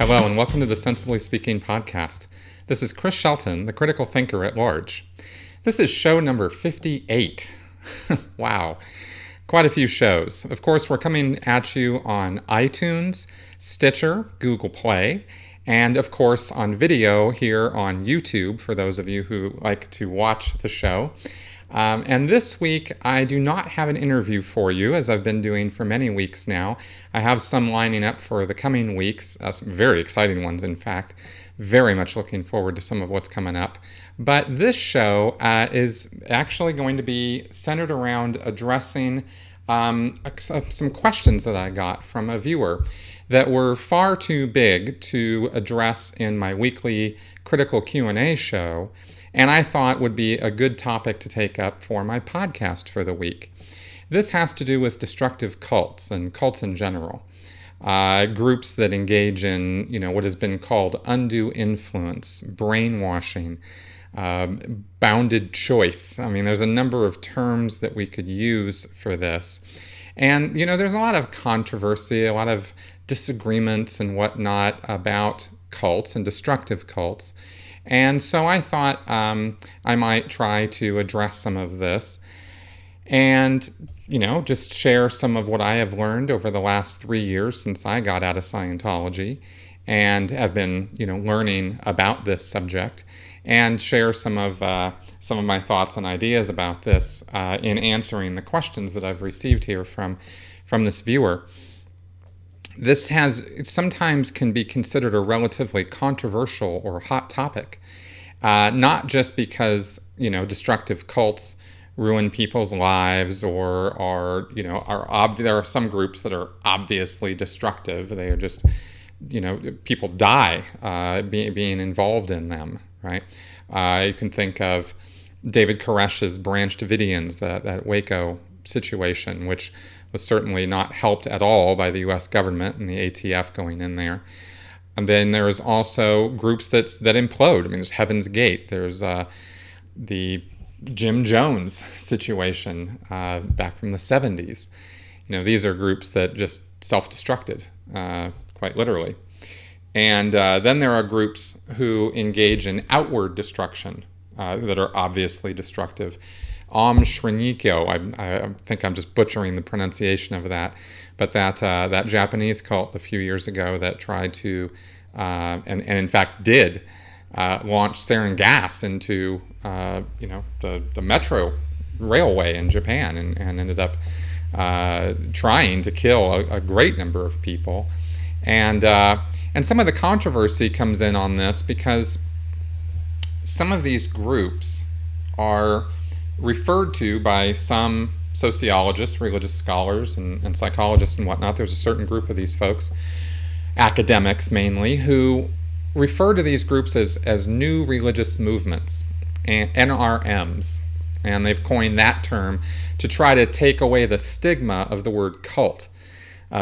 Hello, and welcome to the Sensibly Speaking podcast. This is Chris Shelton, the critical thinker at large. This is show number 58. Wow, quite a few shows. Of course, we're coming at you on iTunes, Stitcher, Google Play, and of course on video here on YouTube for those of you who like to watch the show. And this week, I do not have an interview for you, as I've been doing for many weeks now. I have some lining up for the coming weeks, some very exciting ones, in fact. Very much looking forward to some of what's coming up. But this show is actually going to be centered around addressing some questions that I got from a viewer that were far too big to address in my weekly critical Q&A show, and I thought would be a good topic to take up for my podcast for the week. This has to do with destructive cults and cults in general. Groups that engage in, what has been called undue influence, brainwashing, bounded choice. I mean, there's a number of terms that we could use for this. And, there's a lot of controversy, a lot of disagreements and whatnot about cults and destructive cults. And so I thought I might try to address some of this and, just share some of what I have learned over the last 3 years since I got out of Scientology and have been, learning about this subject, and share some of my thoughts and ideas about this in answering the questions that I've received here from this viewer. This sometimes can be considered a relatively controversial or hot topic, not just because, destructive cults ruin people's lives or there are some groups that are obviously destructive. They are just, people die being involved in them, right? You can think of David Koresh's Branch Davidians, that Waco situation, which was certainly not helped at all by the U.S. government and the ATF going in there. And then there's also groups that implode. I mean, there's Heaven's Gate. There's the Jim Jones situation back from the 70s. These are groups that just self-destructed, quite literally. And then there are groups who engage in outward destruction that are obviously destructive. Shrinikyo, I think I'm just butchering the pronunciation of that, but that Japanese cult a few years ago that tried to, and in fact did, launch sarin gas into, the metro railway in Japan and ended up trying to kill a great number of people. And some of the controversy comes in on this because some of these groups are referred to by some sociologists, religious scholars, and psychologists and whatnot. There's a certain group of these folks, academics mainly, who refer to these groups as new religious movements, and NRMs. And they've coined that term to try to take away the stigma of the word cult,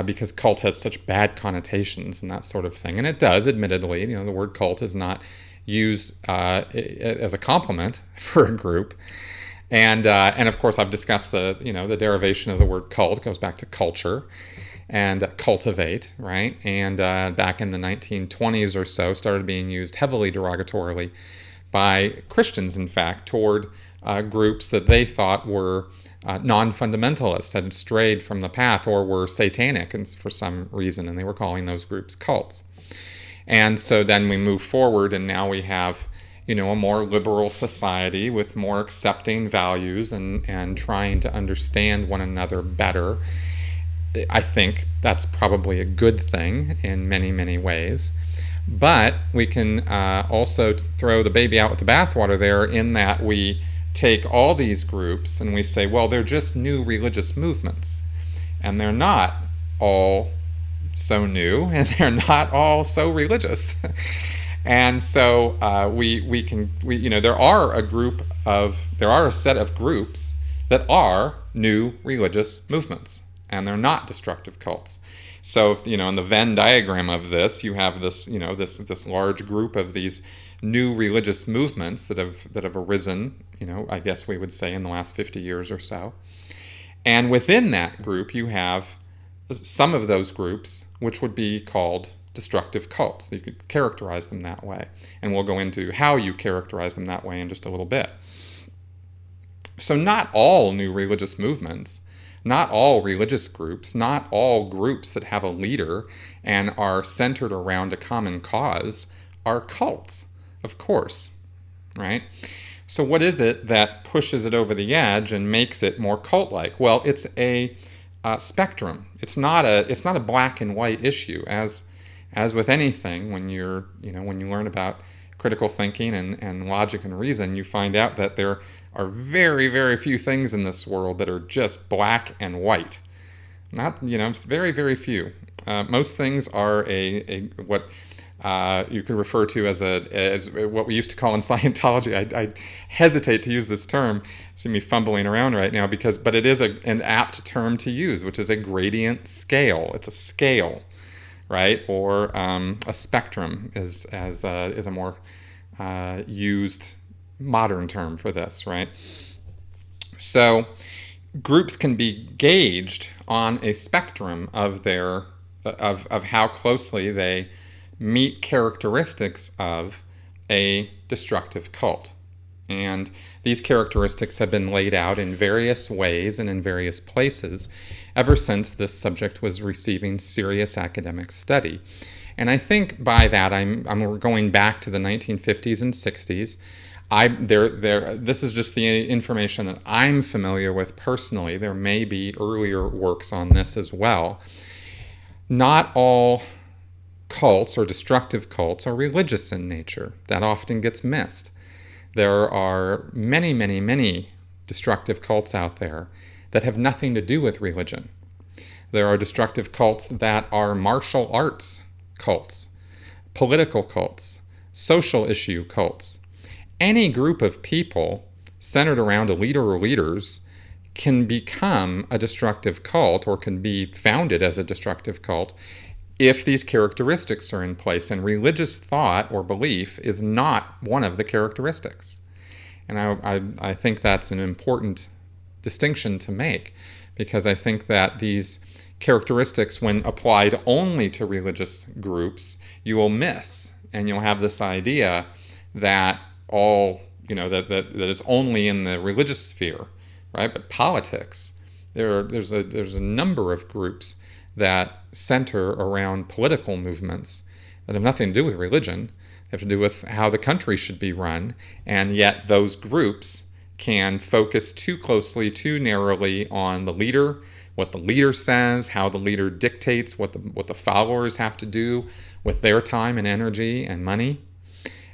because cult has such bad connotations and that sort of thing. And it does, admittedly. The word cult is not used as a compliment for a group. And of course, I've discussed the derivation of the word cult. It goes back to culture and cultivate, right? And back in the 1920s or so, started being used heavily derogatorily by Christians, in fact, toward groups that they thought were non-fundamentalists, had strayed from the path, or were satanic and for some reason, and they were calling those groups cults. And so then we move forward, and now we have a more liberal society with more accepting values and trying to understand one another better. I think that's probably a good thing in many, many ways. But we can also throw the baby out with the bathwater there, in that we take all these groups and we say, well, they're just new religious movements. And they're not all so new, and they're not all so religious. And so there are a set of groups that are new religious movements, and they're not destructive cults. So, in the Venn diagram of this, you have this, this large group of these new religious movements that have arisen, I guess we would say in the last 50 years or so. And within that group, you have some of those groups which would be called destructive cults. You could characterize them that way. And we'll go into how you characterize them that way in just a little bit. So not all new religious movements, not all religious groups, not all groups that have a leader and are centered around a common cause are cults, of course, right? So what is it that pushes it over the edge and makes it more cult-like? Well, it's a spectrum. It's not a black and white issue. As with anything, when you learn about critical thinking and logic and reason, you find out that there are very, very few things in this world that are just black and white. It's very, very few. Most things are what you could refer to as what we used to call in Scientology. I hesitate to use this term. See me fumbling around right now but it is an apt term to use, which is a gradient scale. It's a scale, right? Or a spectrum is a more used modern term for this, right? So groups can be gauged on a spectrum of how closely they meet characteristics of a destructive cult. And these characteristics have been laid out in various ways and in various places ever since this subject was receiving serious academic study. And I think by that I'm going back to the 1950s and 60s. This is just the information that I'm familiar with personally. There may be earlier works on this as well. Not all cults or destructive cults are religious in nature. That often gets missed. There are many, many, many destructive cults out there that have nothing to do with religion. There are destructive cults that are martial arts cults, political cults, social issue cults. Any group of people centered around a leader or leaders can become a destructive cult or can be founded as a destructive cult if these characteristics are in place, and religious thought or belief is not one of the characteristics. And I think that's an important distinction to make, because I think that these characteristics, when applied only to religious groups, you will miss, and you'll have this idea that that it's only in the religious sphere, right? But politics, there's a number of groups that center around political movements that have nothing to do with religion. They have to do with how the country should be run, and yet those groups can focus too closely, too narrowly on the leader, what the leader says, how the leader dictates what the followers have to do with their time and energy and money.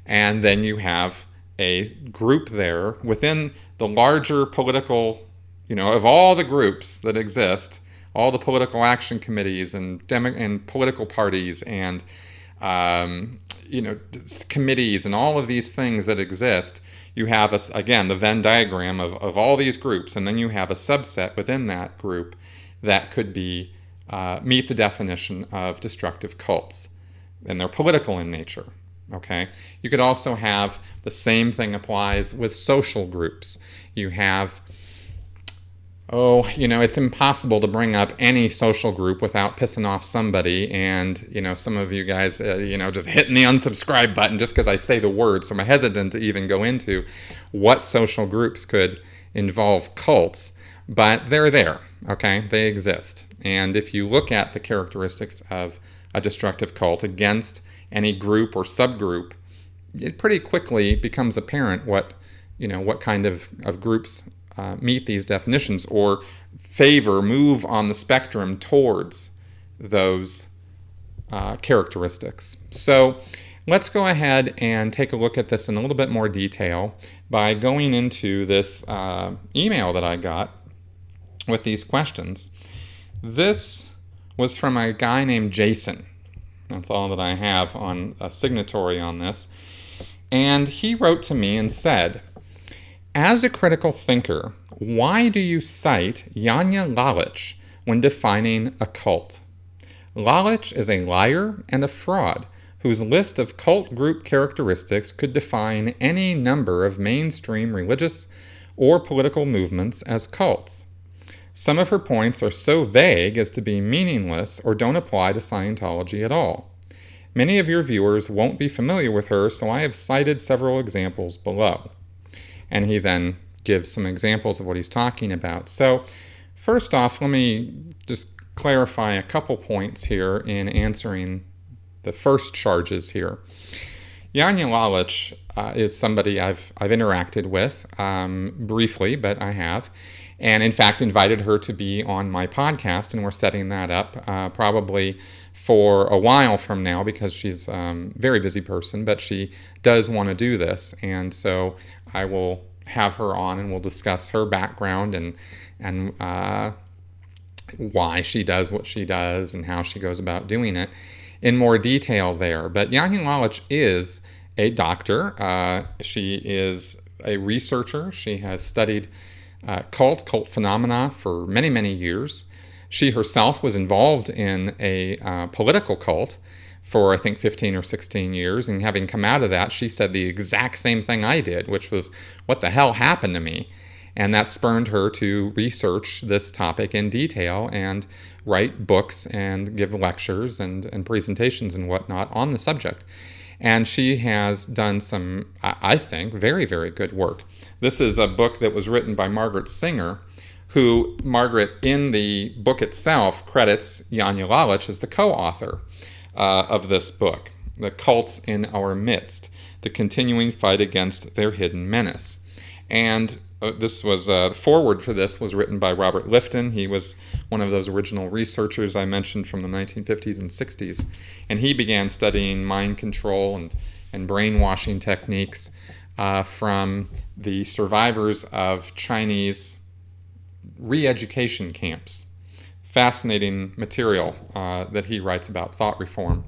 And then you have a group there within the larger political, of all the groups that exist, all the political action committees and political parties and committees and all of these things that exist. You have the Venn diagram of all these groups, and then you have a subset within that group that could be meet the definition of destructive cults, and they're political in nature. Okay, you could also have the same thing applies with social groups. You have it's impossible to bring up any social group without pissing off somebody. And, some of you guys, just hitting the unsubscribe button just because I say the word. So I'm hesitant to even go into what social groups could involve cults. But they're there, okay? They exist. And if you look at the characteristics of a destructive cult against any group or subgroup, it pretty quickly becomes apparent what kind of groups meet these definitions or move on the spectrum towards those characteristics. So let's go ahead and take a look at this in a little bit more detail by going into this email that I got with these questions. This was from a guy named Jason. That's all that I have on a signatory on this. And he wrote to me and said, as a critical thinker, why do you cite Janja Lalich when defining a cult? Lalich is a liar and a fraud whose list of cult group characteristics could define any number of mainstream religious or political movements as cults. Some of her points are so vague as to be meaningless or don't apply to Scientology at all. Many of your viewers won't be familiar with her, so I have cited several examples below. And he then gives some examples of what he's talking about. So first off, let me just clarify a couple points here in answering the first charges here. Janja Lalich is somebody I've interacted with briefly, but I have. And in fact, invited her to be on my podcast, and we're setting that up probably for a while from now because she's a very busy person, but she does want to do this. And so I will have her on and we'll discuss her background and why she does what she does and how she goes about doing it in more detail there. But Janja Lalich is a doctor. She is a researcher. She has studied cult phenomena for many, many years. She herself was involved in a political cult for, I think, 15 or 16 years. And having come out of that, she said the exact same thing I did, which was, what the hell happened to me? And that spurred her to research this topic in detail and write books and give lectures and presentations and whatnot on the subject. And she has done some, I think, very, very good work. This is a book that was written by Margaret Singer, who Margaret, in the book itself, credits Janja Lalich as the co-author of this book, The Cults in Our Midst, The Continuing Fight Against Their Hidden Menace. And this was the foreword for this was written by Robert Lifton. He was one of those original researchers I mentioned from the 1950s and 60s. And he began studying mind control and brainwashing techniques from the survivors of Chinese re-education camps. Fascinating material that he writes about thought reform.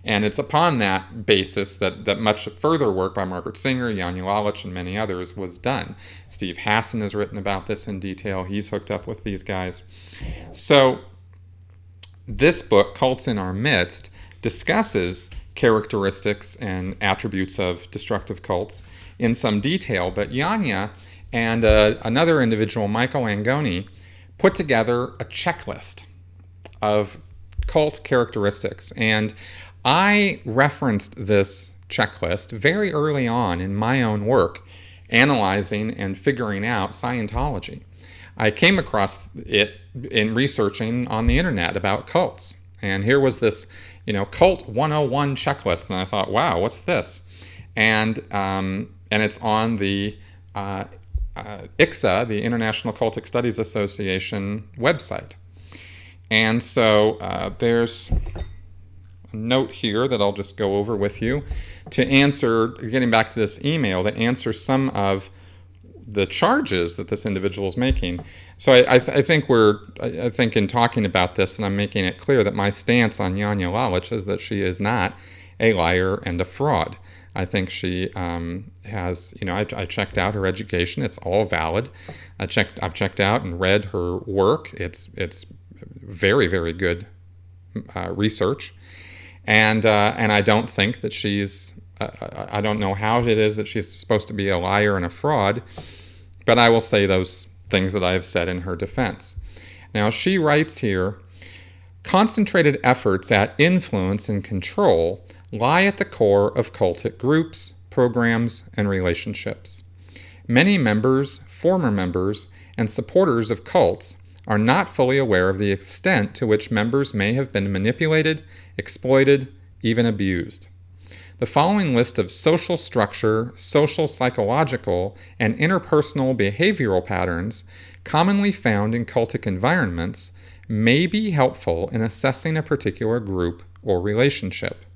And it's upon that basis that much further work by Margaret Singer, Janja Lalich, and many others was done. Steve Hassan has written about this in detail. He's hooked up with these guys. So this book, Cults in Our Midst, discusses characteristics and attributes of destructive cults in some detail, but Janja and another individual, Michael Angoni, put together a checklist of cult characteristics. And I referenced this checklist very early on in my own work, analyzing and figuring out Scientology. I came across it in researching on the internet about cults. And here was this, Cult 101 checklist. And I thought, wow, what's this? And it's on the ICSA, the International Cultic Studies Association website. And so there's a note here that I'll just go over with you to answer, getting back to this email, to answer some of the charges that this individual is making. So I think in talking about this, and I'm making it clear that my stance on Janja Lalich is that she is not a liar and a fraud. I think she has, I checked out her education. It's all valid. I've checked out and read her work. It's very, very good research. And I don't think that she's, I don't know how it is that she's supposed to be a liar and a fraud, but I will say those things that I have said in her defense. Now, she writes here, concentrated efforts at influence and control lie at the core of cultic groups, programs, and relationships. Many members, former members, and supporters of cults are not fully aware of the extent to which members may have been manipulated, exploited, even abused. The following list of social structure, social psychological, and interpersonal behavioral patterns commonly found in cultic environments may be helpful in assessing a particular group or relationship.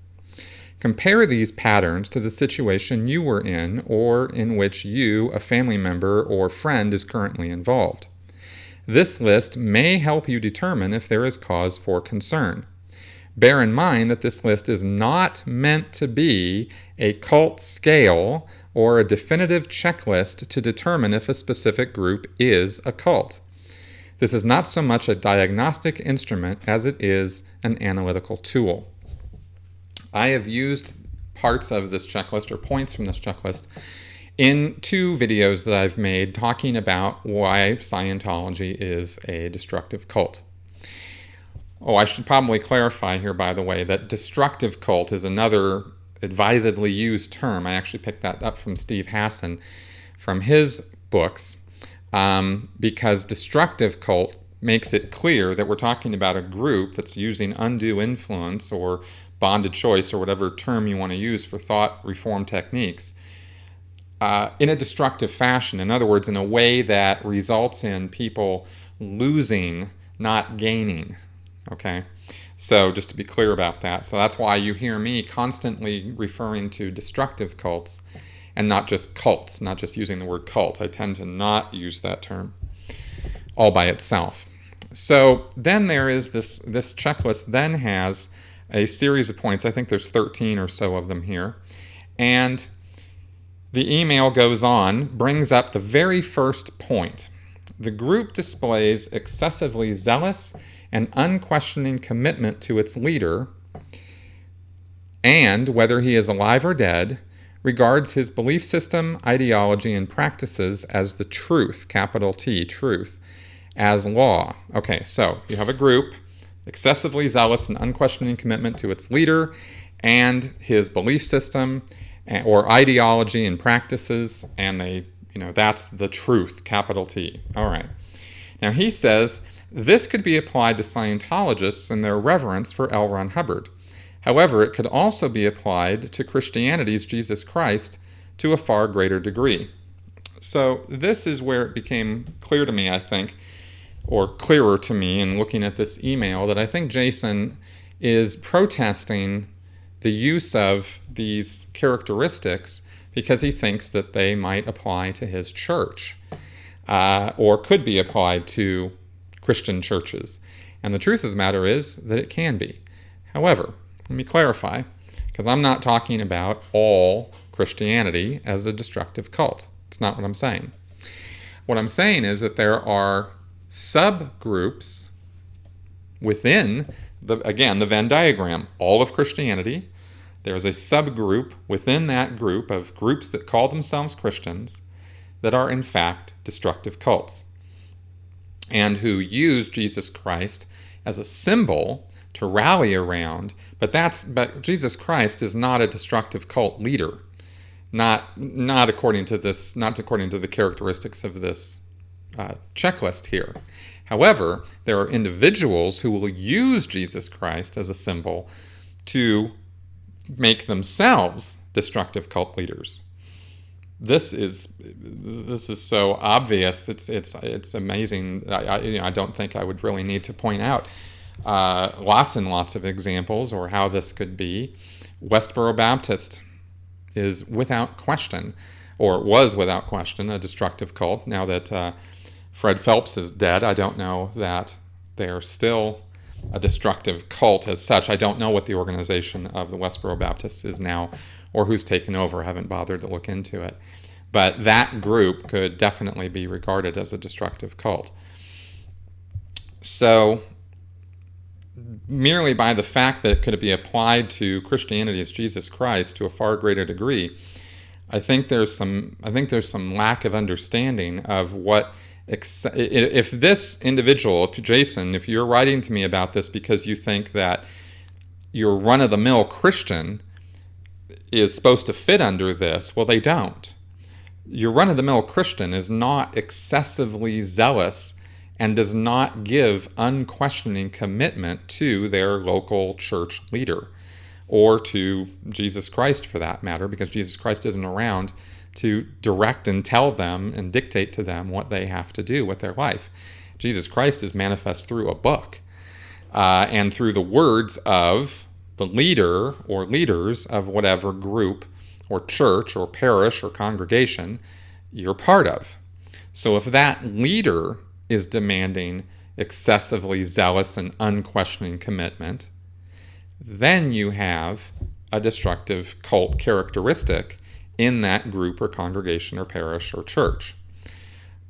Compare these patterns to the situation you were in or in which you, a family member, or friend is currently involved. This list may help you determine if there is cause for concern. Bear in mind that this list is not meant to be a cult scale or a definitive checklist to determine if a specific group is a cult. This is not so much a diagnostic instrument as it is an analytical tool. I have used parts of this checklist or points from this checklist in 2 videos that I've made talking about why Scientology is a destructive cult. Oh, I should probably clarify here, by the way, that destructive cult is another advisedly used term. I actually picked that up from Steve Hassan from his books, because destructive cult makes it clear that we're talking about a group that's using undue influence or bonded choice or whatever term you want to use for thought reform techniques in a destructive fashion. In other words, in a way that results in people losing, not gaining. Okay? So just to be clear about that. So that's why you hear me constantly referring to destructive cults and not just cults, not just using the word cult. I tend to not use that term all by itself. So then there is this checklist then has a series of points. I think there's 13 or so of them here. And the email goes on, brings up the very first point. The group displays excessively zealous and unquestioning commitment to its leader, and, whether he is alive or dead, regards his belief system, ideology, and practices as the truth, capital T, truth, as law. Okay, so you have a group, excessively zealous and unquestioning commitment to its leader and his belief system or ideology and practices, and that's the truth, capital T. All right. Now he says this could be applied to Scientologists and their reverence for L. Ron Hubbard. However, it could also be applied to Christianity's Jesus Christ to a far greater degree. So this is where it became clear to me, I think, or clearer to me in looking at this email, that I think Jason is protesting the use of these characteristics because he thinks that they might apply to his church or could be applied to Christian churches. And the truth of the matter is that it can be. However, let me clarify, because I'm not talking about all Christianity as a destructive cult. It's not what I'm saying. What I'm saying is that there are subgroups within the Venn diagram, all of Christianity. There's a subgroup within that group of groups that call themselves Christians that are in fact destructive cults and who use Jesus Christ as a symbol to rally around, but Jesus Christ is not a destructive cult leader, not according to the characteristics of this checklist here. However, there are individuals who will use Jesus Christ as a symbol to make themselves destructive cult leaders. This is so obvious. It's amazing. I don't think I would really need to point out lots and lots of examples or how this could be. Westboro Baptist is without question, or was without question, a destructive cult. Now that Fred Phelps is dead, I don't know that they're still a destructive cult as such. I don't know what the organization of the Westboro Baptists is now or who's taken over. I haven't bothered to look into it. But that group could definitely be regarded as a destructive cult. So merely by the fact that it could be applied to Christianity as Jesus Christ to a far greater degree, I think there's some lack of understanding of what if this individual, Jason, if you're writing to me about this because you think that your run-of-the-mill Christian is supposed to fit under this, well, they don't. Your run-of-the-mill Christian is not excessively zealous and does not give unquestioning commitment to their local church leader or to Jesus Christ for that matter, because Jesus Christ isn't around to direct and tell them and dictate to them what they have to do with their life. Jesus Christ is manifest through a book and through the words of the leader or leaders of whatever group or church or parish or congregation you're part of. So if that leader is demanding excessively zealous and unquestioning commitment, then you have a destructive cult characteristic in that group or congregation or parish or church.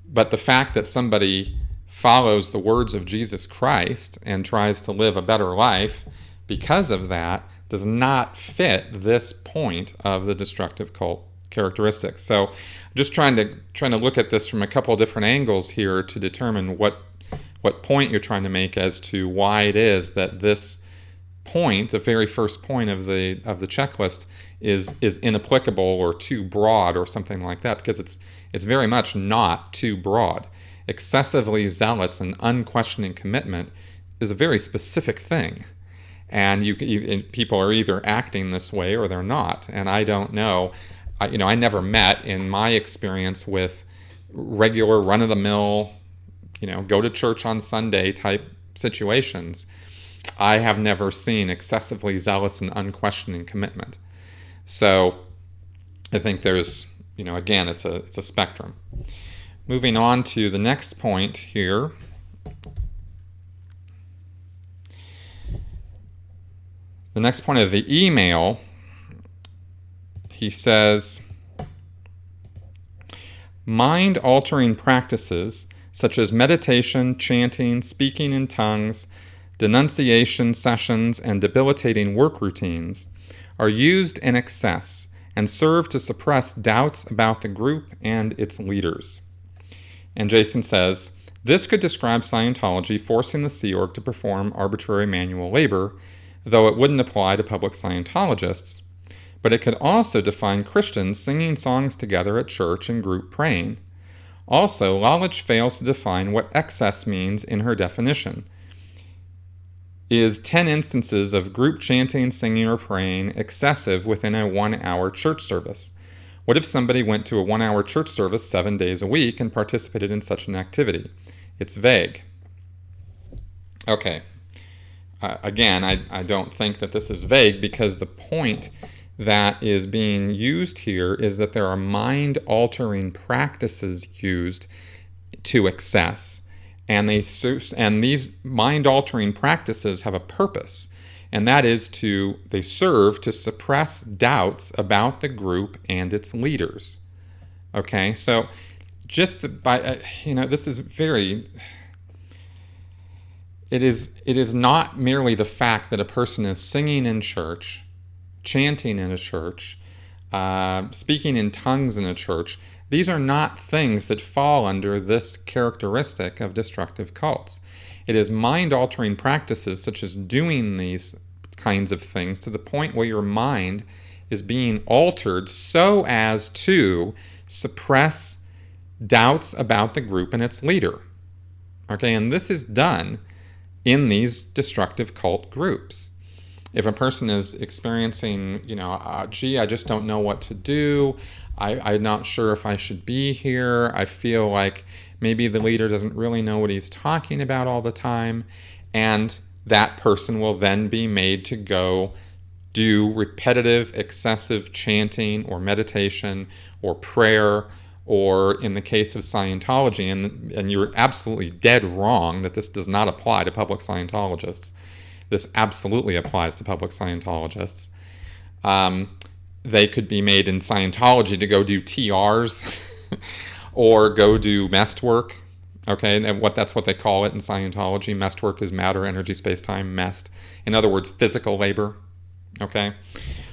But the fact that somebody follows the words of Jesus Christ and tries to live a better life because of that does not fit this point of the destructive cult characteristics. So I'm just trying to look at this from a couple of different angles here to determine what what point you're trying to make as to why it is that this point, the very first point of the checklist, is inapplicable or too broad or something like that, because it's very much not too broad. Excessively zealous and unquestioning commitment is a very specific thing, and people are either acting this way or they're not. And I don't know. I never met, in my experience, with regular run-of-the-mill, go to church on Sunday type situations. I have never seen excessively zealous and unquestioning commitment. So I think there's, again, it's a spectrum. Moving on to the next point here. The next point of the email, he says, mind-altering practices such as meditation, chanting, speaking in tongues, denunciation sessions, and debilitating work routines are used in excess and serve to suppress doubts about the group and its leaders. And Jason says, this could describe Scientology forcing the Sea Org to perform arbitrary manual labor, though it wouldn't apply to public Scientologists. But it could also define Christians singing songs together at church and group praying. Also, Lalich fails to define what excess means in her definition. Is 10 instances of group chanting, singing, or praying excessive within a 1-hour church service? What if somebody went to a 1-hour church service 7 days a week and participated in such an activity? It's vague. Okay. Again, I don't think that this is vague, because the point that is being used here is that there are mind-altering practices used to excess. And these mind-altering practices have a purpose, and that is they serve to suppress doubts about the group and its leaders. Okay, so just by this is very. It is not merely the fact that a person is singing in church, chanting in a church, speaking in tongues in a church. These are not things that fall under this characteristic of destructive cults. It is mind-altering practices such as doing these kinds of things to the point where your mind is being altered so as to suppress doubts about the group and its leader. Okay, and this is done in these destructive cult groups. If a person is experiencing, gee, I just don't know what to do, I'm not sure if I should be here, I feel like maybe the leader doesn't really know what he's talking about all the time, and that person will then be made to go do repetitive, excessive chanting or meditation or prayer, or in the case of Scientology, and you're absolutely dead wrong that this does not apply to public Scientologists. This absolutely applies to public Scientologists. They could be made in Scientology to go do TRs or go do MEST work. Okay, and that's what they call it in Scientology. MEST work is matter, energy, space-time, MEST. In other words, physical labor. Okay.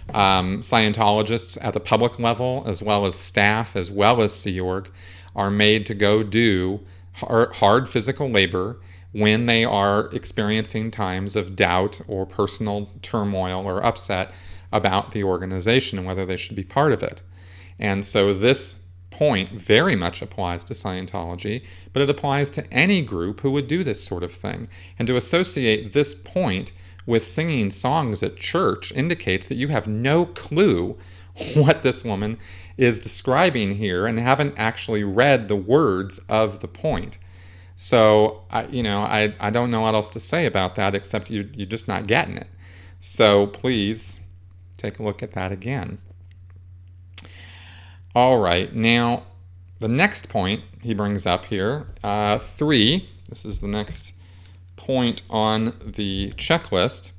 Scientologists at the public level, as well as staff, as well as Sea Org, are made to go do hard physical labor when they are experiencing times of doubt or personal turmoil or upset about the organization and whether they should be part of it. And so this point very much applies to Scientology, but it applies to any group who would do this sort of thing. And to associate this point with singing songs at church indicates that you have no clue what this woman is describing here and haven't actually read the words of the point. So, I don't know what else to say about that except you're just not getting it. So please take a look at that again. All right, now the next point he brings up here, 3, this is the next point on the checklist.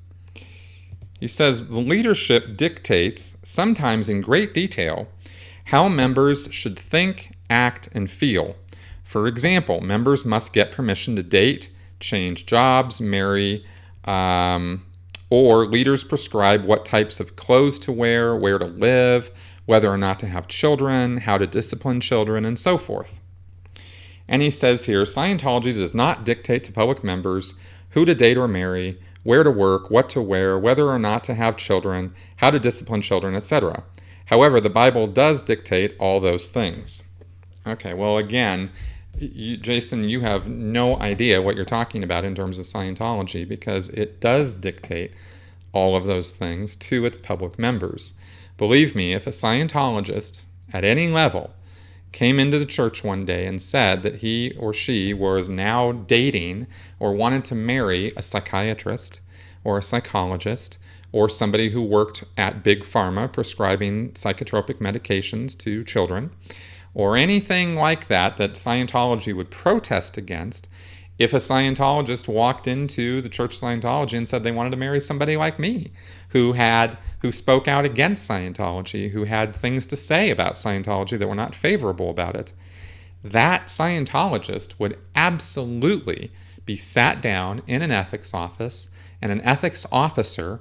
He says the leadership dictates, sometimes in great detail, how members should think, act, and feel. For example, members must get permission to date, change jobs, marry, or leaders prescribe what types of clothes to wear, where to live, whether or not to have children, how to discipline children, and so forth. And he says here, Scientology does not dictate to public members who to date or marry, where to work, what to wear, whether or not to have children, how to discipline children, etc. However, the Bible does dictate all those things. Okay, well, again, Jason, you have no idea what you're talking about in terms of Scientology, because it does dictate all of those things to its public members. Believe me, if a Scientologist at any level came into the church one day and said that he or she was now dating or wanted to marry a psychiatrist or a psychologist or somebody who worked at Big Pharma prescribing psychotropic medications to children, or anything like that that Scientology would protest against, if a Scientologist walked into the Church of Scientology and said they wanted to marry somebody like me, who spoke out against Scientology, who had things to say about Scientology that were not favorable about it, that Scientologist would absolutely be sat down in an ethics office, and an ethics officer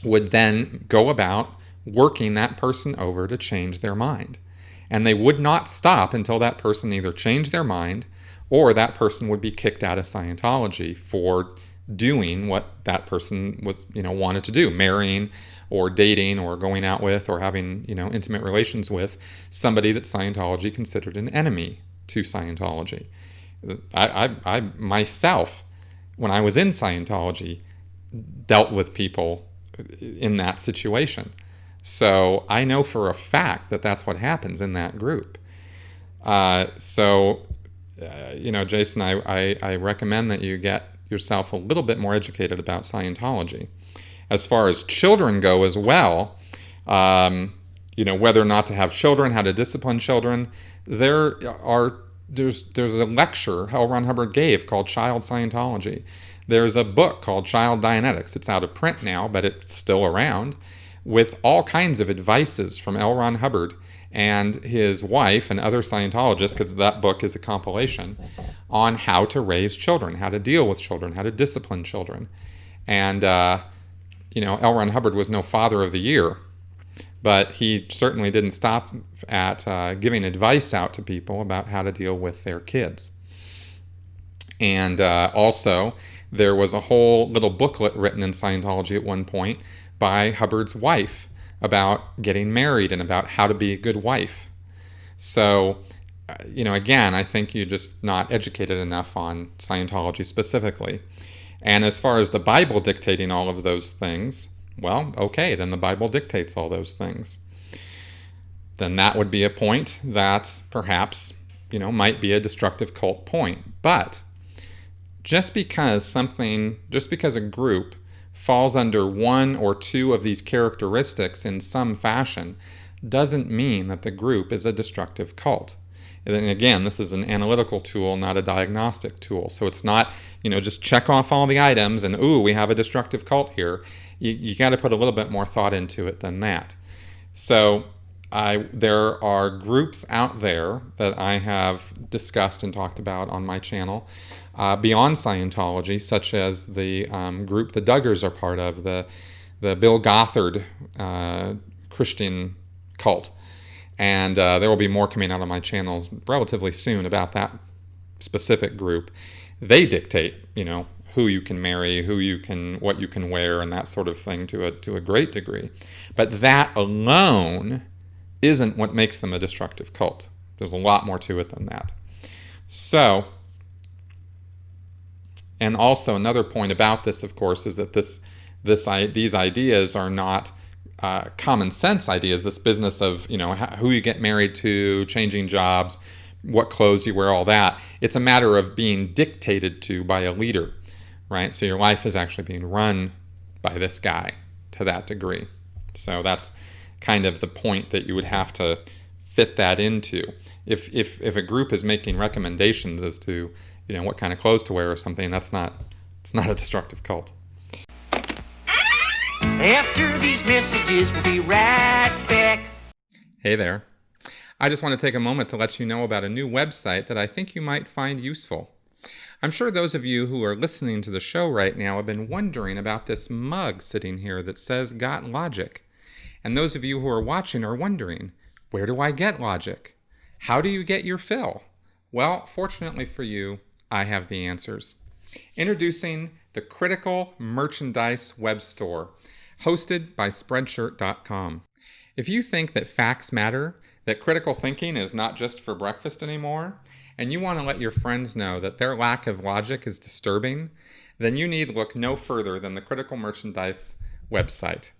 would then go about working that person over to change their mind. And they would not stop until that person either changed their mind or that person would be kicked out of Scientology for doing what that person wanted to do, marrying or dating or going out with or having, intimate relations with somebody that Scientology considered an enemy to Scientology. I myself, when I was in Scientology, dealt with people in that situation. So I know for a fact that that's what happens in that group. Jason, I recommend that you get yourself a little bit more educated about Scientology. As far as children go as well, whether or not to have children, how to discipline children, there's a lecture L. Ron Hubbard gave called Child Scientology. There's a book called Child Dianetics. It's out of print now, but it's still around, with all kinds of advices from L. Ron Hubbard and his wife and other Scientologists, because that book is a compilation, on how to raise children, how to deal with children, how to discipline children. And, L. Ron Hubbard was no Father of the Year, but he certainly didn't stop at giving advice out to people about how to deal with their kids. And also, there was a whole little booklet written in Scientology at one point by Hubbard's wife about getting married and about how to be a good wife. So, again, I think you're just not educated enough on Scientology specifically. And as far as the Bible dictating all of those things, well, okay, then the Bible dictates all those things. Then that would be a point that perhaps, might be a destructive cult point. But just because a group falls under one or two of these characteristics in some fashion doesn't mean that the group is a destructive cult. And again, this is an analytical tool, not a diagnostic tool. So it's not, just check off all the items and, we have a destructive cult here. You got to put a little bit more thought into it than that. So there are groups out there that I have discussed and talked about on my channel beyond Scientology, such as the group the Duggars are part of, the Bill Gothard Christian cult. And there will be more coming out on my channel relatively soon about that specific group. They dictate, who you can marry, what you can wear, and that sort of thing to a great degree. But that alone isn't what makes them a destructive cult. There's a lot more to it than that. So, and also another point about this, of course, is that these ideas are not common sense ideas. This business of who you get married to, changing jobs, what clothes you wear, all that. It's a matter of being dictated to by a leader, right? So your life is actually being run by this guy to that degree. So that's kind of the point that you would have to fit that into. If a group is making recommendations as to what kind of clothes to wear or something, it's not a destructive cult. After these messages, we'll be right back. Hey there. I just want to take a moment to let you know about a new website that I think you might find useful. I'm sure those of you who are listening to the show right now have been wondering about this mug sitting here that says "Got Logic." And those of you who are watching are wondering, where do I get logic? How do you get your fill? Well, fortunately for you, I have the answers. Introducing the Critical Merchandise web store, hosted by Spreadshirt.com. If you think that facts matter, that critical thinking is not just for breakfast anymore, and you want to let your friends know that their lack of logic is disturbing, then you need look no further than the Critical Merchandise website.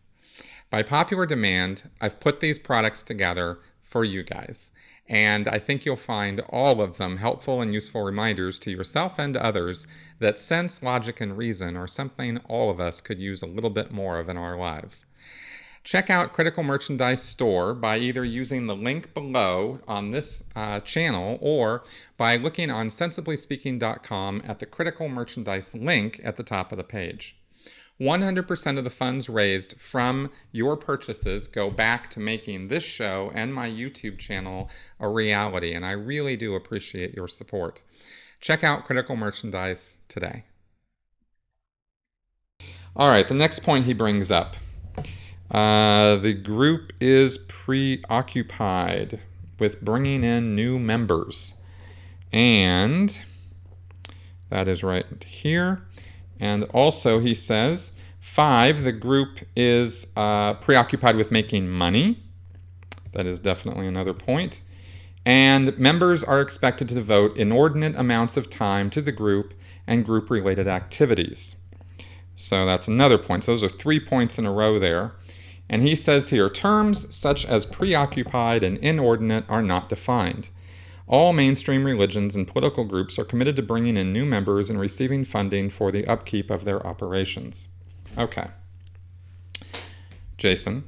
By popular demand, I've put these products together for you guys, and I think you'll find all of them helpful and useful reminders to yourself and to others that sense, logic, and reason are something all of us could use a little bit more of in our lives. Check out Critical Merchandise Store by either using the link below on this channel or by looking on sensiblyspeaking.com at the Critical Merchandise link at the top of the page. 100% of the funds raised from your purchases go back to making this show and my YouTube channel a reality, and I really do appreciate your support. Check out Critical Merchandise today. All right, the next point he brings up. The group is preoccupied with bringing in new members. And that is right here. And also he says, 5, the group is preoccupied with making money. That is definitely another point. And members are expected to devote inordinate amounts of time to the group and group-related activities. So that's another point. So those are 3 points in a row there. And he says here, terms such as preoccupied and inordinate are not defined. All mainstream religions and political groups are committed to bringing in new members and receiving funding for the upkeep of their operations. Okay. Jason,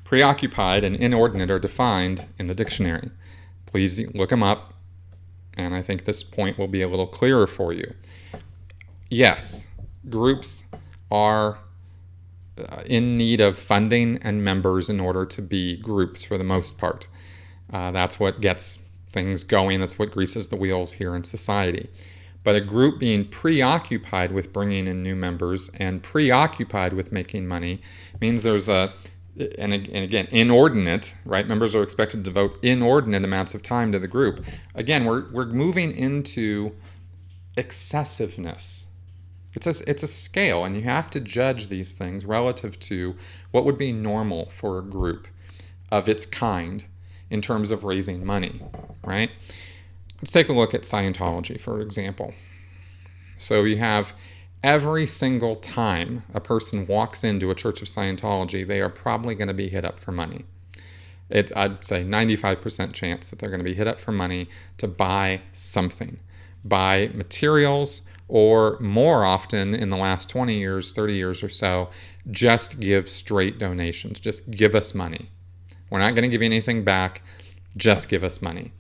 preoccupied and inordinate are defined in the dictionary. Please look them up, and I think this point will be a little clearer for you. Yes, groups are in need of funding and members in order to be groups for the most part. That's what gets things going. That's what greases the wheels here in society. But a group being preoccupied with bringing in new members and preoccupied with making money means there's and again, inordinate, right? Members are expected to devote inordinate amounts of time to the group. Again, we're moving into excessiveness. It's a scale, and you have to judge these things relative to what would be normal for a group of its kind in terms of raising money, right? Let's take a look at Scientology, for example. So you have every single time a person walks into a Church of Scientology, they are probably going to be hit up for money. I'd say 95% chance that they're going to be hit up for money to buy something, buy materials, or more often in the last 20 years, 30 years or so, just give straight donations. Just give us money. We're not going to give you anything back. Just give us money.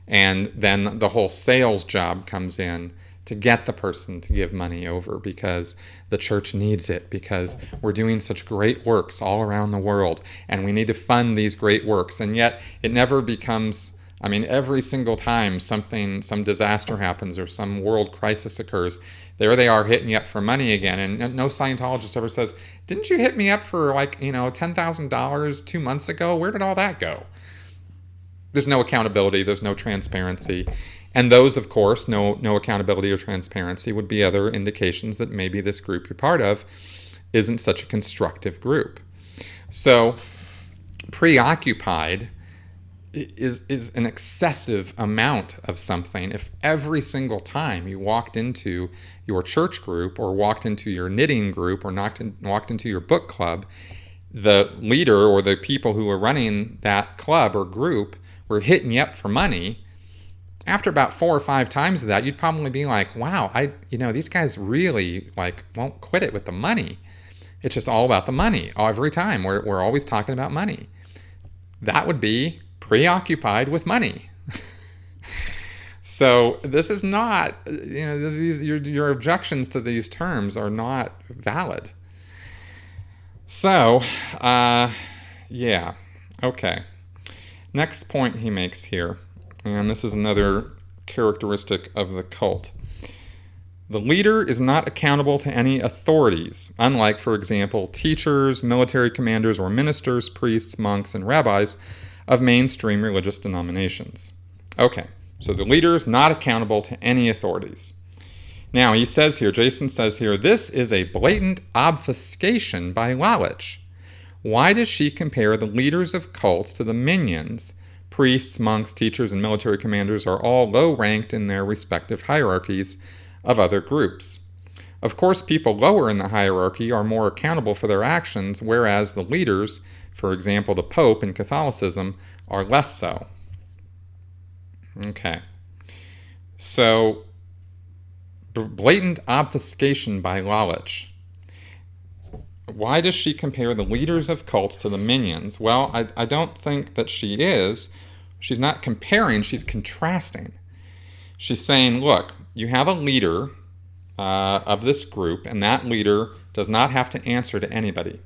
And then the whole sales job comes in to get the person to give money over because the church needs it, because we're doing such great works all around the world and we need to fund these great works. And yet it never becomes, every single time some disaster happens or some world crisis occurs, there they are hitting you up for money again. And no Scientologist ever says, didn't you hit me up for $10,000 2 months ago? Where did all that go? There's no accountability. There's no transparency. And those, of course, no accountability or transparency would be other indications that maybe this group you're part of isn't such a constructive group. So preoccupied is an excessive amount of something. If every single time you walked into your church group or walked into your knitting group or walked into your book club, the leader or the people who were running that club or group were hitting you up for money, after about 4 or 5 times of that, you'd probably be like, wow, these guys really won't quit it with the money. It's just all about the money. Every time we're always talking about money. That would be preoccupied with money. So this is not, your objections to these terms are not valid. So, yeah, okay. Next point he makes here, and this is another characteristic of the cult. The leader is not accountable to any authorities, unlike, for example, teachers, military commanders, or ministers, priests, monks, and rabbis of mainstream religious denominations. Okay, So the leader's not accountable to any authorities. Now, he says here, Jason says here, this is a blatant obfuscation by Lalich. Why does she compare the leaders of cults to the minions? Priests, monks, teachers, and military commanders are all low-ranked in their respective hierarchies of other groups. Of course, people lower in the hierarchy are more accountable for their actions, whereas the leaders, for example, the Pope in Catholicism, are less so. Okay. So, blatant obfuscation by Lalich. Why does she compare the leaders of cults to the minions? Well, I don't think that she is. She's not comparing, she's contrasting. She's saying, look, you have a leader of this group, and that leader does not have to answer to anybody.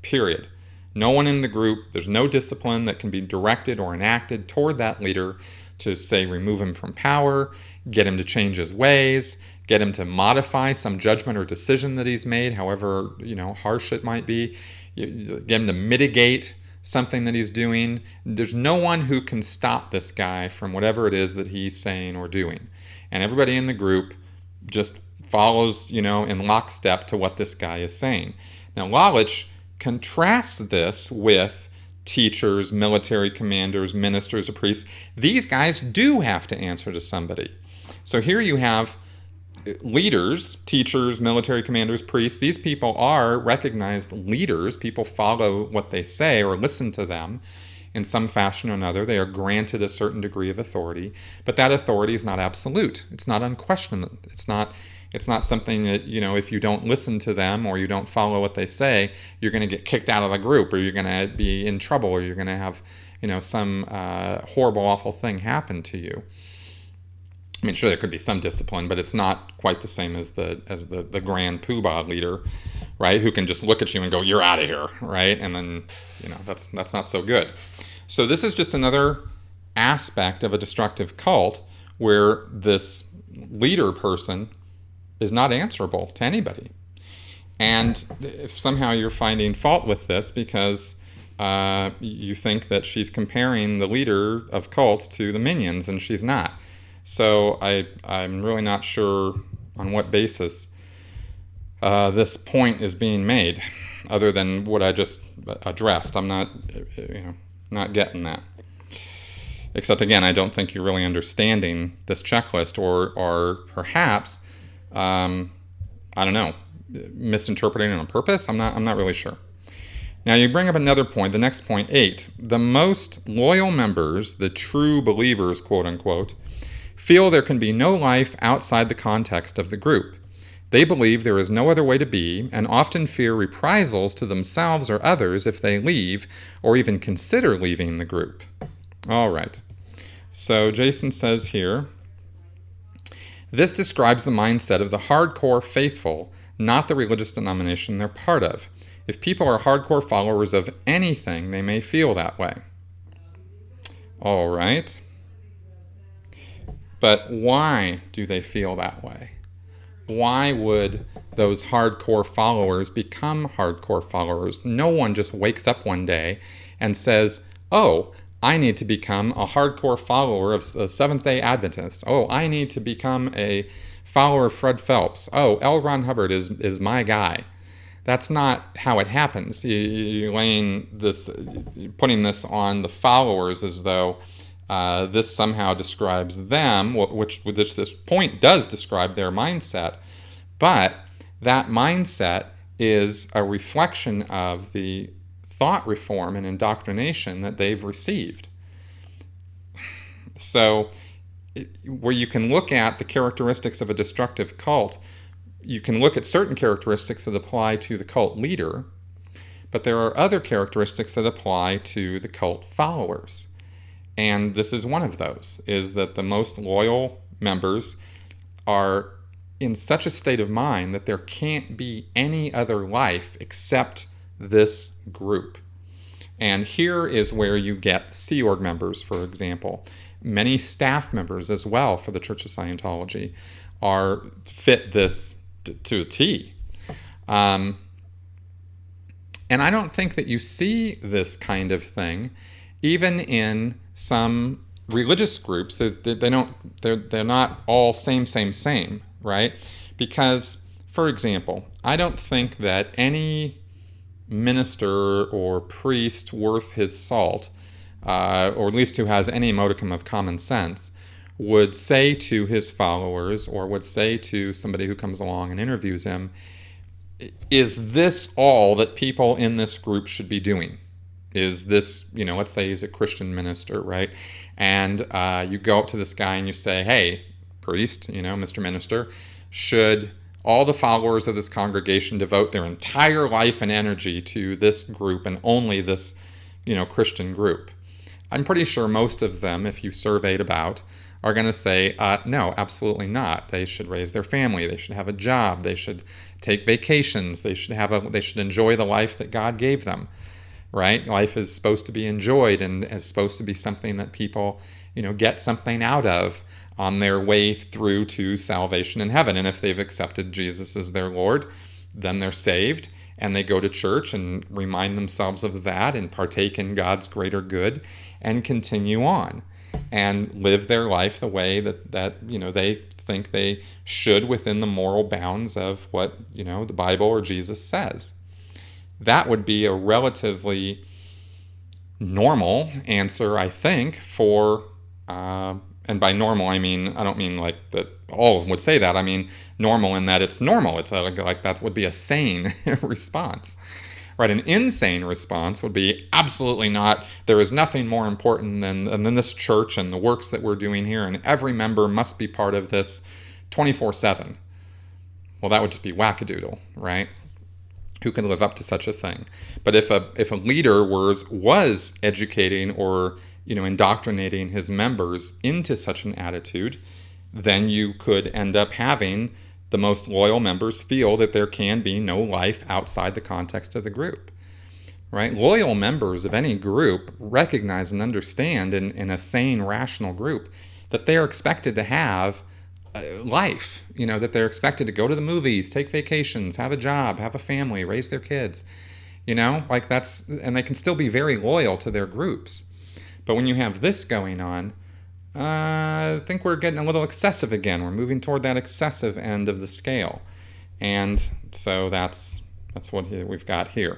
Period. No one in the group, there's no discipline that can be directed or enacted toward that leader to, say, remove him from power, get him to change his ways, get him to modify some judgment or decision that he's made, however, harsh it might be, get him to mitigate something that he's doing. There's no one who can stop this guy from whatever it is that he's saying or doing. And everybody in the group just follows, in lockstep to what this guy is saying. Now, Lalich contrasts this with teachers, military commanders, ministers, or priests. These guys do have to answer to somebody. So here you have leaders, teachers, military commanders, priests. These people are recognized leaders. People follow what they say or listen to them in some fashion or another. They are granted a certain degree of authority, but that authority is not absolute. It's not unquestioned. It's not something that, if you don't listen to them or you don't follow what they say, you're going to get kicked out of the group, or you're going to be in trouble, or you're going to have, some horrible, awful thing happen to you. I mean, sure, there could be some discipline, but it's not quite the same as the grand poobah leader, right? Who can just look at you and go, "You're out of here," right? And then, that's not so good. So this is just another aspect of a destructive cult where this leader person is not answerable to anybody. And if somehow you're finding fault with this because you think that she's comparing the leader of cults to the minions, and she's not. So I'm really not sure on what basis this point is being made, other than what I just addressed. I'm not getting that. Except, again, I don't think you're really understanding this checklist, or perhaps, I don't know, misinterpreting it on purpose. I'm not really sure. Now you bring up another point, the next point, 8. The most loyal members, the true believers, quote unquote, feel there can be no life outside the context of the group. They believe there is no other way to be, and often fear reprisals to themselves or others if they leave or even consider leaving the group. All right. So Jason says here, this describes the mindset of the hardcore faithful, not the religious denomination they're part of. If people are hardcore followers of anything, they may feel that way. All right. But why do they feel that way? Why would those hardcore followers become hardcore followers? No one just wakes up one day and says, oh, I need to become a hardcore follower of the Seventh-day Adventists. Oh, I need to become a follower of Fred Phelps. Oh, L. Ron Hubbard is my guy. That's not how it happens. You're putting this on the followers as though this somehow describes them, which this point does describe their mindset, but that mindset is a reflection of the thought reform and indoctrination that they've received. So, where you can look at the characteristics of a destructive cult, you can look at certain characteristics that apply to the cult leader, but there are other characteristics that apply to the cult followers. And this is one of those, is that the most loyal members are in such a state of mind that there can't be any other life except this group. And here is where you get Sea Org members, for example. Many staff members as well for the Church of Scientology fit this to a T. And I don't think that you see this kind of thing even in some religious groups, they're not all same, right? Because, for example, I don't think that any minister or priest worth his salt, or at least who has any modicum of common sense, would say to his followers or would say to somebody who comes along and interviews him, is this all that people in this group should be doing? Is this, let's say he's a Christian minister, right? And you go up to this guy and you say, hey, priest, Mr. Minister, should all the followers of this congregation devote their entire life and energy to this group and only this, Christian group? I'm pretty sure most of them, if you surveyed about, are going to say, no, absolutely not. They should raise their family. They should have a job. They should take vacations. They should enjoy the life that God gave them, right? Life is supposed to be enjoyed and is supposed to be something that people, get something out of on their way through to salvation in heaven. And if they've accepted Jesus as their Lord, then they're saved and they go to church and remind themselves of that and partake in God's greater good and continue on and live their life the way that they think they should within the moral bounds of what, the Bible or Jesus says. That would be a relatively normal answer, I think, for, and by normal, I don't mean like that all of them would say that. I mean normal in that it's normal. It's like that would be a sane response. Right, an insane response would be absolutely not. There is nothing more important than this church and the works that we're doing here, and every member must be part of this 24/7. Well, that would just be wackadoodle, right? Who can live up to such a thing? But if a leader was educating or indoctrinating his members into such an attitude, then you could end up having the most loyal members feel that there can be no life outside the context of the group, right? Loyal members of any group recognize and understand in a sane, rational group that they are expected to have life, that they're expected to go to the movies, take vacations, have a job, have a family, raise their kids, and they can still be very loyal to their groups. But when you have this going on, I think we're getting a little excessive again. We're moving toward that excessive end of the scale. And so that's what we've got here.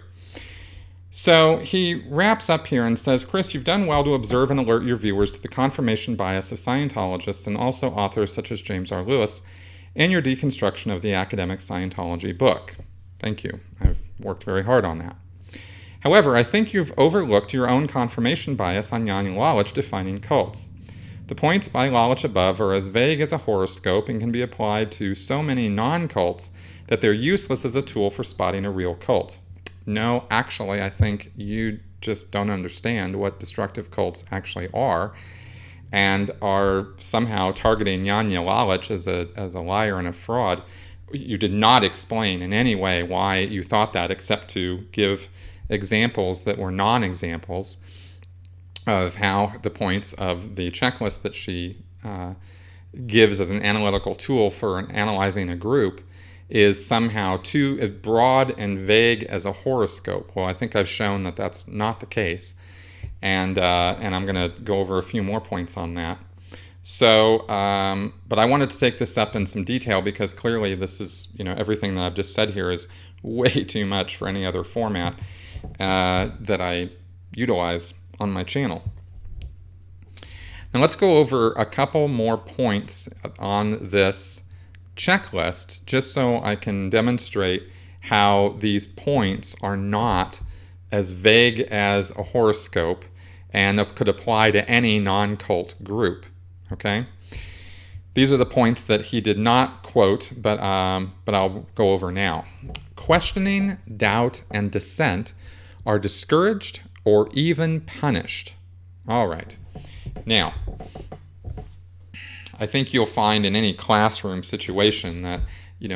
So he wraps up here and says, Chris, you've done well to observe and alert your viewers to the confirmation bias of Scientologists and also authors such as James R. Lewis in your deconstruction of the academic Scientology book. Thank you. I've worked very hard on that. However, I think you've overlooked your own confirmation bias on Jan Lalich defining cults. The points by Lalich above are as vague as a horoscope and can be applied to so many non-cults that they're useless as a tool for spotting a real cult. No, actually, I think you just don't understand what destructive cults actually are and are somehow targeting Jan Lalich as a liar and a fraud. You did not explain in any way why you thought that except to give examples that were non-examples of how the points of the checklist that she gives as an analytical tool for analyzing a group is somehow too broad and vague as a horoscope. Well, I think I've shown that that's not the case, and I'm going to go over a few more points on that. So, but I wanted to take this up in some detail because clearly this is, everything that I've just said here is way too much for any other format that I utilize on my channel. Now let's go over a couple more points on this checklist just so I can demonstrate how these points are not as vague as a horoscope and could apply to any non-cult group. Okay? These are the points that he did not quote, but I'll go over now. Questioning, doubt, and dissent are discouraged or even punished. All right. Now, I think you'll find in any classroom situation that,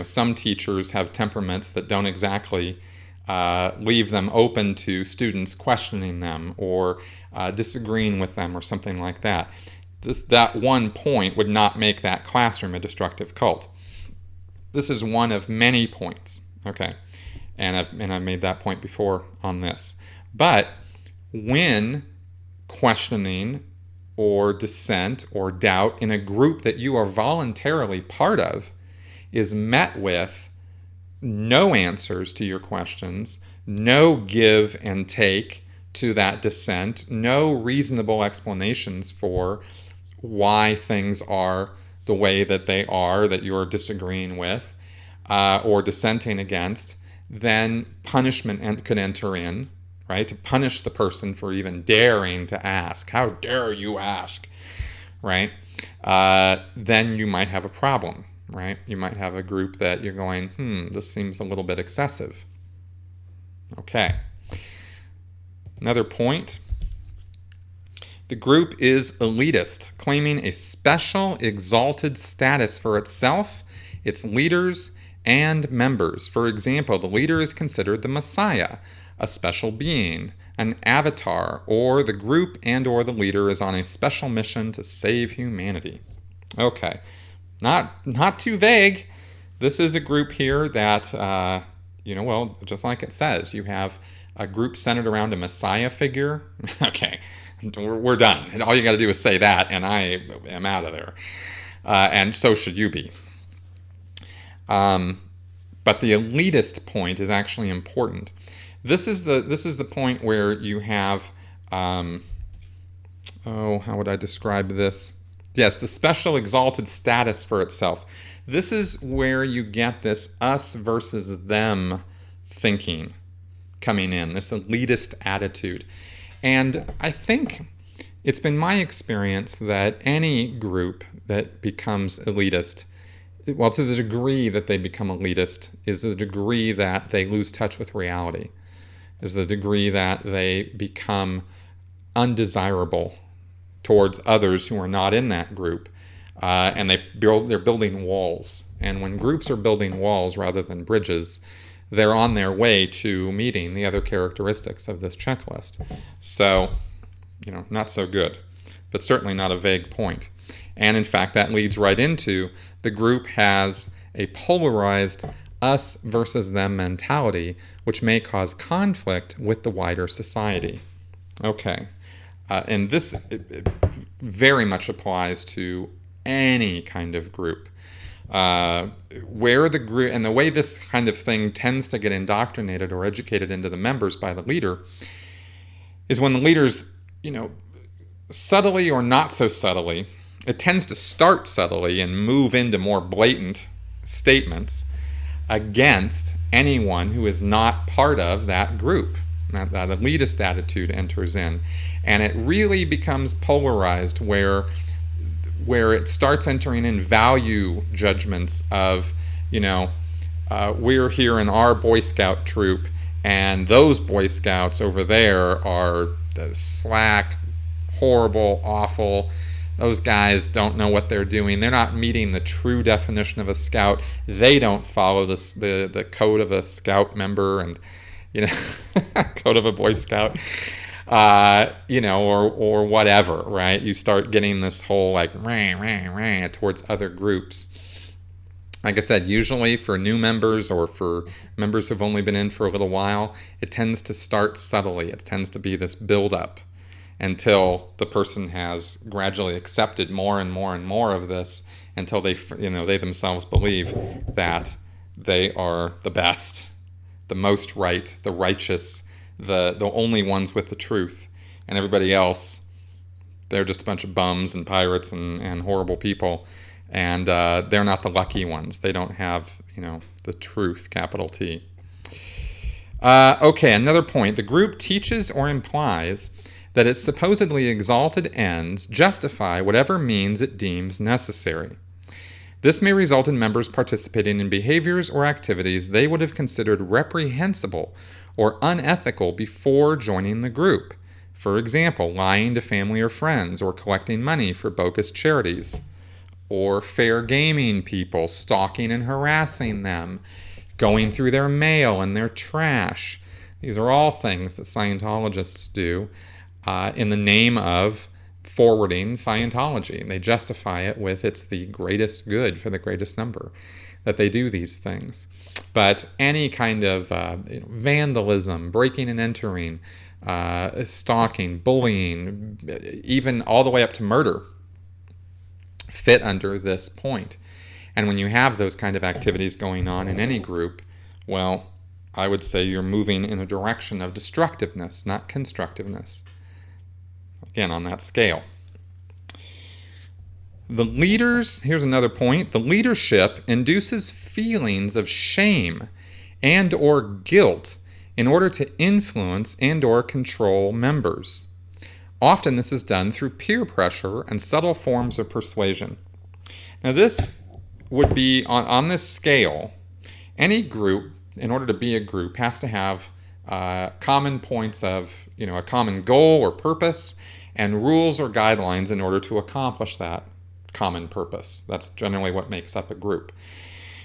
some teachers have temperaments that don't exactly leave them open to students questioning them or disagreeing with them or something like that. That one point would not make that classroom a destructive cult. This is one of many points, okay? And I've made that point before on this. But when questioning or dissent or doubt in a group that you are voluntarily part of is met with no answers to your questions, no give and take to that dissent, no reasonable explanations for why things are the way that they are that you're disagreeing with or dissenting against, then punishment could enter in, right? To punish the person for even daring to ask. How dare you ask, right? Then you might have a problem, right? You might have a group that you're going, this seems a little bit excessive. Okay. Another point. The group is elitist, claiming a special exalted status for itself, its leaders, and members. For example, the leader is considered the Messiah, a special being, an avatar, or the group and or the leader is on a special mission to save humanity. Okay, not too vague. This is a group here that, well, just like it says, you have a group centered around a Messiah figure. Okay, we're done. All you got to do is say that, and I am out of there. And so should you be. But the elitist point is actually important. This is the point where you have, how would I describe this? Yes, the special exalted status for itself. This is where you get this us versus them thinking coming in, this elitist attitude. And I think it's been my experience that any group that becomes elitist, well, to the degree that they become elitist, is the degree that they lose touch with reality, is the degree that they become undesirable towards others who are not in that group, and they're building walls. And when groups are building walls rather than bridges, they're on their way to meeting the other characteristics of this checklist. So, not so good, but certainly not a vague point. And in fact, that leads right into the group has a polarized us versus them mentality, which may cause conflict with the wider society. Okay. And this very much applies to any kind of group. Where the group, and the way this kind of thing tends to get indoctrinated or educated into the members by the leader is when the leaders, subtly or not so subtly, it tends to start subtly and move into more blatant statements against anyone who is not part of that group. That elitist attitude enters in, and it really becomes polarized where it starts entering in value judgments of, we're here in our Boy Scout troop, and those Boy Scouts over there are the slack, horrible, awful. Those guys don't know what they're doing. They're not meeting the true definition of a scout. They don't follow the code of a scout member and, code of a Boy Scout. Or whatever, right? You start getting this whole rah towards other groups. Like I said, usually for new members or for members who've only been in for a little while, it tends to start subtly. It tends to be this build-up until the person has gradually accepted more and more and more of this until they themselves believe that they are the best, the most right, the righteous, the only ones with the truth, and everybody else, they're just a bunch of bums and pirates and horrible people, and they're not the lucky ones. They don't have, the truth, capital T. Okay, another point. The group teaches or implies that its supposedly exalted ends justify whatever means it deems necessary. This may result in members participating in behaviors or activities they would have considered reprehensible or unethical before joining the group. For example, lying to family or friends, or collecting money for bogus charities, or fair gaming people, stalking and harassing them, going through their mail and their trash. These are all things that Scientologists do in the name of forwarding Scientology. They justify it with it's the greatest good for the greatest number that they do these things. But any kind of vandalism, breaking and entering, stalking, bullying, even all the way up to murder fit under this point. And when you have those kind of activities going on in any group, well, I would say you're moving in a direction of destructiveness, not constructiveness. Again, on that scale. The leaders, here's another point, the leadership induces feelings of shame and or guilt in order to influence and or control members. Often this is done through peer pressure and subtle forms of persuasion. Now this would be, on this scale, any group, in order to be a group, has to have common points of, a common goal or purpose, and rules or guidelines in order to accomplish that common purpose. That's generally what makes up a group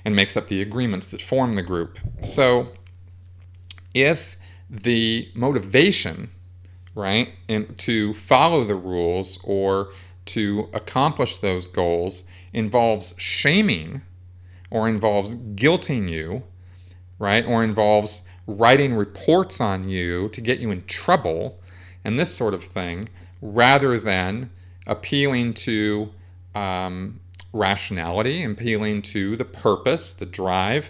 and makes up the agreements that form the group. So if the motivation, right, to follow the rules or to accomplish those goals involves shaming or involves guilting you, right, or involves writing reports on you to get you in trouble and this sort of thing, rather than appealing to rationality, appealing to the purpose, the drive,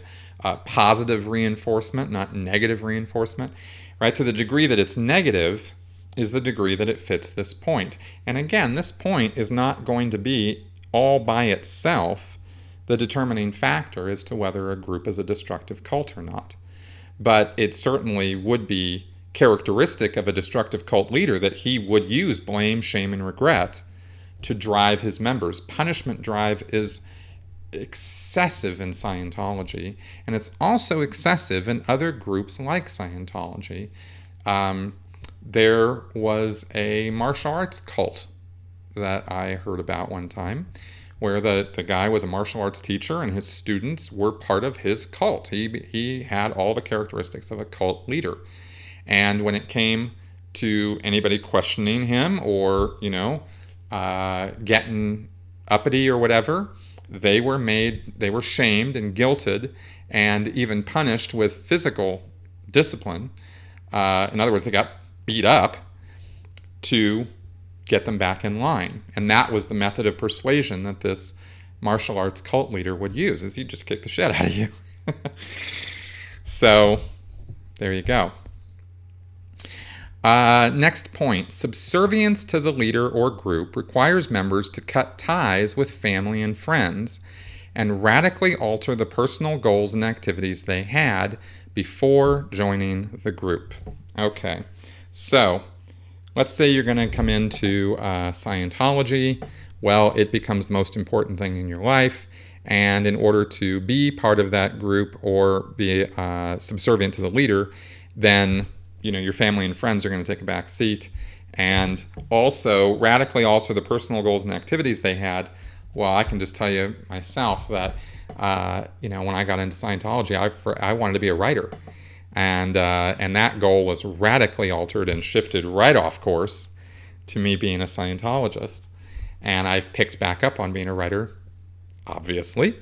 positive reinforcement, not negative reinforcement, right? To the degree that it's negative is the degree that it fits this point. And again, this point is not going to be all by itself the determining factor as to whether a group is a destructive cult or not. But it certainly would be characteristic of a destructive cult leader that he would use blame, shame, and regret to drive his members. Punishment drive is excessive in Scientology, and it's also excessive in other groups like Scientology. There was a martial arts cult that I heard about one time, where the guy was a martial arts teacher and his students were part of his cult. He had all the characteristics of a cult leader. And when it came to anybody questioning him or, getting uppity or whatever, they were shamed and guilted and even punished with physical discipline. In other words, they got beat up to get them back in line. And that was the method of persuasion that this martial arts cult leader would use, is he'd just kick the shit out of you. So, there you go. Next point, subservience to the leader or group requires members to cut ties with family and friends and radically alter the personal goals and activities they had before joining the group. Okay, so let's say you're going to come into Scientology. Well, it becomes the most important thing in your life, and in order to be part of that group or be subservient to the leader, then your family and friends are going to take a back seat, and also radically alter the personal goals and activities they had. Well, I can just tell you myself that, when I got into Scientology, I wanted to be a writer. And that goal was radically altered and shifted right off course to me being a Scientologist. And I picked back up on being a writer, obviously,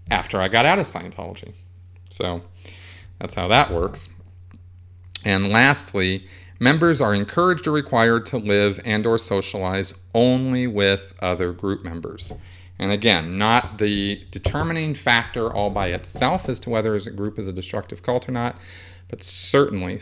after I got out of Scientology. So that's how that works. And lastly, members are encouraged or required to live and or socialize only with other group members. And again, not the determining factor all by itself as to whether a group is a destructive cult or not, but certainly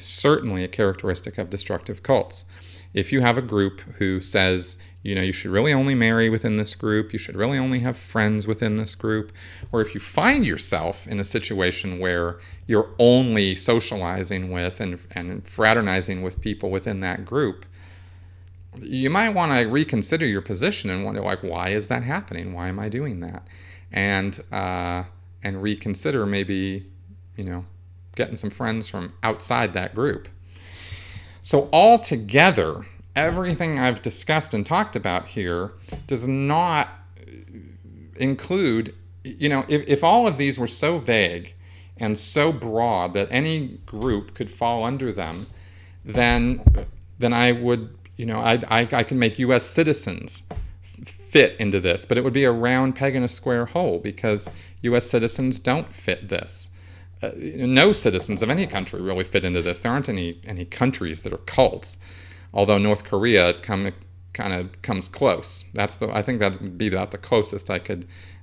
a characteristic of destructive cults. If you have a group who says, you should really only marry within this group, you should really only have friends within this group, or if you find yourself in a situation where you're only socializing with and fraternizing with people within that group, you might want to reconsider your position and wonder, why is that happening? Why am I doing that? And reconsider maybe, getting some friends from outside that group. So altogether, everything I've discussed and talked about here does not include, if all of these were so vague and so broad that any group could fall under them, then I would, I can make U.S. citizens fit into this, but it would be a round peg in a square hole because U.S. citizens don't fit this. no citizens of any country really fit into this. There aren't any countries that are cults, although North Korea kind of comes close. I think that would be about the closest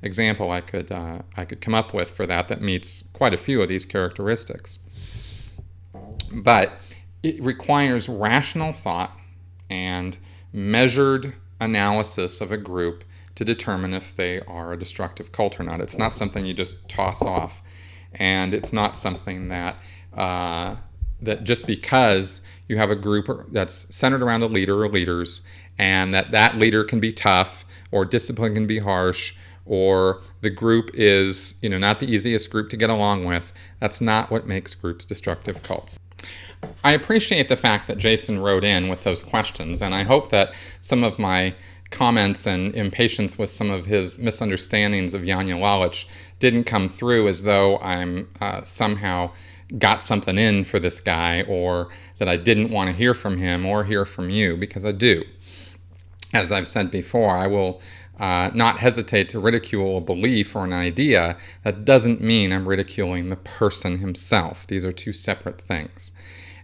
example I could come up with for that meets quite a few of these characteristics. But it requires rational thought and measured analysis of a group to determine if they are a destructive cult or not. It's not something you just toss off, and it's not something that just because you have a group that's centered around a leader or leaders, and that leader can be tough or discipline can be harsh, or the group is not the easiest group to get along with. That's not what makes groups destructive cults. I appreciate the fact that Jason wrote in with those questions, and I hope that some of my comments and impatience with some of his misunderstandings of Janja Lalich didn't come through as though I'm somehow got something in for this guy, or that I didn't want to hear from him or hear from you, because I do. As I've said before, I will not hesitate to ridicule a belief or an idea. That doesn't mean I'm ridiculing the person himself. These are two separate things.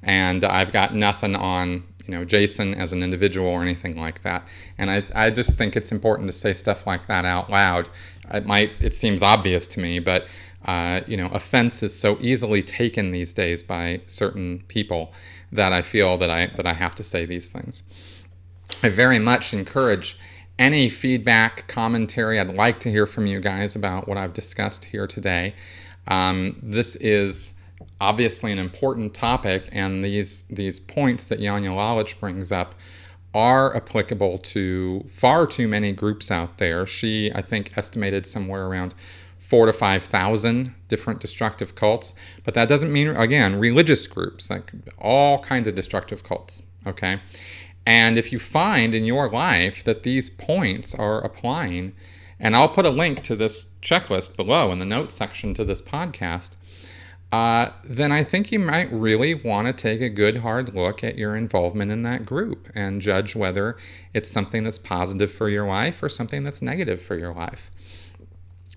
And I've got nothing on Jason as an individual or anything like that. And I just think it's important to say stuff like that out loud. It seems obvious to me, but offense is so easily taken these days by certain people that I feel that I have to say these things. I very much encourage any feedback, commentary. I'd like to hear from you guys about what I've discussed here today. This is obviously an important topic, and these points that Janja Lalich brings up are applicable to far too many groups out there. She, I think, estimated somewhere around 4,000 to 5,000 different destructive cults, but that doesn't mean, again, religious groups, like all kinds of destructive cults, okay? And if you find in your life that these points are applying, and I'll put a link to this checklist below in the notes section to this podcast, then I think you might really want to take a good hard look at your involvement in that group and judge whether it's something that's positive for your life or something that's negative for your life.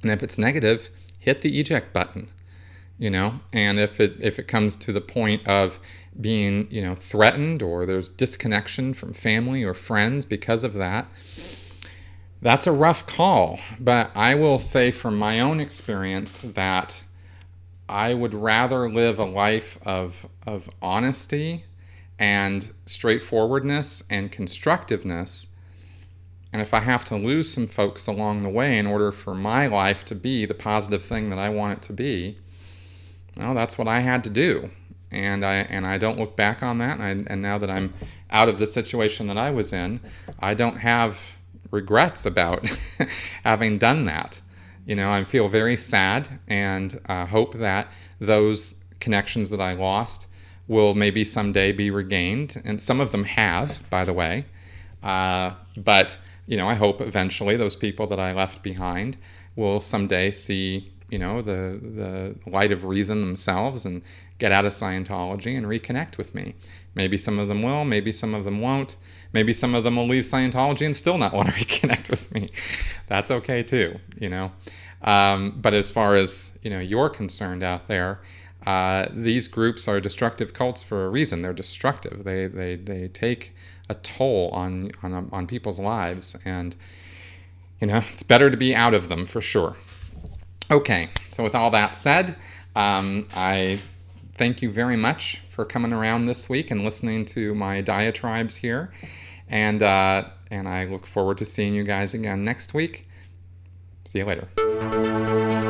And if it's negative, hit the eject button, and if it comes to the point of being, threatened, or there's disconnection from family or friends because of that, that's a rough call. But I will say from my own experience that I would rather live a life of honesty and straightforwardness and constructiveness. And if I have to lose some folks along the way in order for my life to be the positive thing that I want it to be, well, that's what I had to do. And I don't look back on that. And now that I'm out of the situation that I was in, I don't have regrets about having done that. I feel very sad and hope that those connections that I lost will maybe someday be regained. And some of them have, by the way. But, I hope eventually those people that I left behind will someday see, the light of reason themselves and get out of Scientology and reconnect with me. Maybe some of them will, maybe some of them won't. Maybe some of them will leave Scientology and still not want to reconnect with me. That's okay too, But as far as, you're concerned out there, these groups are destructive cults for a reason. They're destructive. They take a toll on people's lives, and, it's better to be out of them for sure. Okay, so with all that said, I thank you very much for coming around this week and listening to my diatribes here. And I look forward to seeing you guys again next week. See you later.